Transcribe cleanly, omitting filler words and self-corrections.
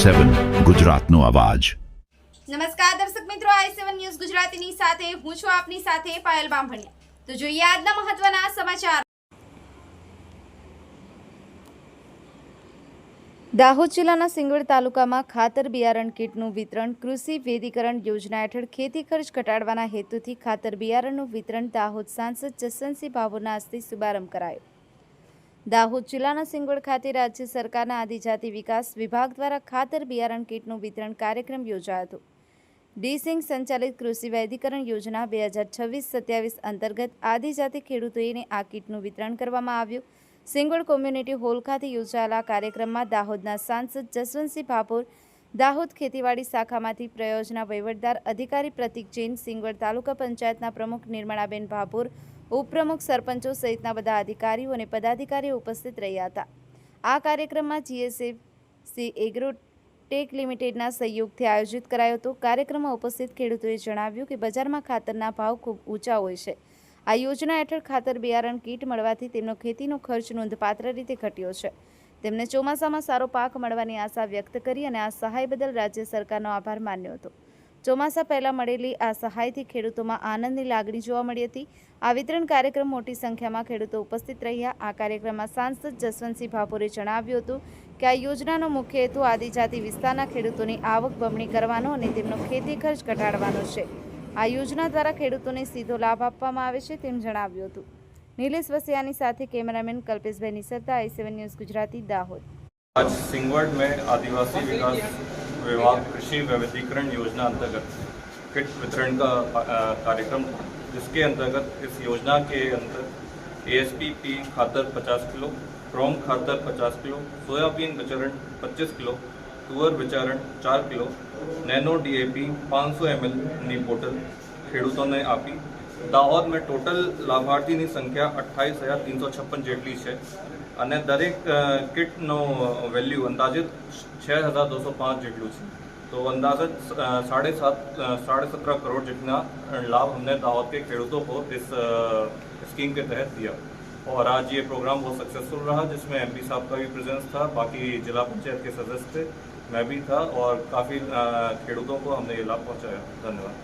i7 ગુજરાતનો અવાજ। નમસ્કાર દર્શક મિત્રો, i7 ન્યૂઝ ગુજરાતીની સાથે હું છું આપની સાથે પાયલ બામભણિયા। તો જોઈએ આજના મહત્વના સમાચાર। દાહોદ જિલ્લાના સિંગવડ તાલુકામાં ખાતર બિયારણ કીટનું વિતરણ કૃષિ વેદીકરણ યોજના હેઠળ ખેતી ખર્ચ ઘટાડવાના હેતુથી ખાતર બિયારણનું વિતરણ દાહોદ સાંસદ જસવંતસિંહ ભાભોરના હસ્તે શુભારંભ કરાયો। દાહોદ જિલ્લાના સિંગવડ ખાતે રાજ્ય સરકારના આદિજાતિ વિકાસ વિભાગ દ્વારા ખાતર બિયારણ કીટનું વિતરણ કાર્યક્રમ યોજાયો હતો। ડી-સિંગ સંચાલિત કૃષિ વૈદિકરણ યોજના 2026-27 અંતર્ગત આદિજાતિ ખેડૂતોને આ કીટનું વિતરણ કરવામાં આવ્યું। સિંગવડ કોમ્યુનિટી હોલ ખાતે યોજાયેલા કાર્યક્રમમાં દાહોદના સાંસદ જસવંતસિંહ ભાભોર, દાહોદ ખેતીવાડી શાખામાંથી પ્રયોજના વહીવટદાર અધિકારી પ્રતિક જૈન, સિંગવડ તાલુકા પંચાયતના પ્રમુખ નિર્મળાબેન ભાભોર, ઉપપ્રમુખ, સરપંચો સહિતના બધા અધિકારીઓ અને પદાધિકારીઓ ઉપસ્થિત રહ્યા હતા। આ કાર્યક્રમમાં જીએસએફસી એગ્રોટેક લિમિટેડના સહયોગથી આયોજિત કરાયો હતો। કાર્યક્રમમાં ઉપસ્થિત ખેડૂતોએ જણાવ્યું કે બજારમાં ખાતરના ભાવ ખૂબ ઊંચા હોય છે। આ યોજના હેઠળ ખાતર બિયારણ કીટ મળવાથી તેમનો ખેતીનો ખર્ચ નોંધપાત્ર રીતે ઘટ્યો છે। તેમને ચોમાસામાં સારો પાક મળવાની આશા વ્યક્ત કરી અને આ સહાય બદલ રાજ્ય સરકારનો આભાર માન્યો હતો। ચોમાસા પહેલા મળેલી આ સહાયથી ખેડૂતોમાં આનંદની લાગણી જોવા મળી હતી। આ વિતરણ કાર્યક્રમ મોટી સંખ્યામાં ખેડૂતો ઉપસ્થિત રહ્યા। આ કાર્યક્રમમાં સાંસદ જસવંતસિંહ ભાભોરે જણાવ્યું હતું કે આ યોજનાનો મુખ્ય હેતુ આદિજાતિ વિસ્તારના ખેડૂતોની આવક બમણી કરવાનો અને તેમનો ખેતી ખર્ચ ઘટાડવાનો છે। આ યોજના દ્વારા ખેડૂતોને સીધો લાભ આપવામાં આવે છે તેમ જણાવ્યું હતું। નીલેશ વસિયાની સાથે cameraman Kalpeshbhai નિસરતા, i7 news Gujarati, Dahod. आज सिंगवड में आदिवासी विकास विभाग कृषि वैविधीकरण योजना अंतर्गत किट वितरण का कार्यक्रम था, जिसके अंतर्गत इस योजना के अंदर ASP खातर 50 किलो, क्रोम खातर 50 किलो, सोयाबीन विचरण 25 किलो, तुअर विचरण 4 किलो, नैनो DAP 500 ml ની બોટલ ખેડૂતોને આપી। દાહોદ में ટોટલ લાભાર્થીની સંખ્યા 28,356 જેટલી છે અને દરેક કિટનો વેલ્યુ અંદાજિત 6,205 જેટલું છે। तो अंदाजन 17.5 करोड़ जितना लाभ हमने दाहोद के खेडूतों को इस स्कीम के तहत दिया। और आज ये प्रोग्राम बहुत सक्सेसफुल रहा, जिसमें MP साहब का भी प्रेजेंस था, बाकी जिला पंचायत के सदस्य थे, मैं भी था और काफ़ी खेडूतों को हमने ये लाभ पहुँचाया। धन्यवाद।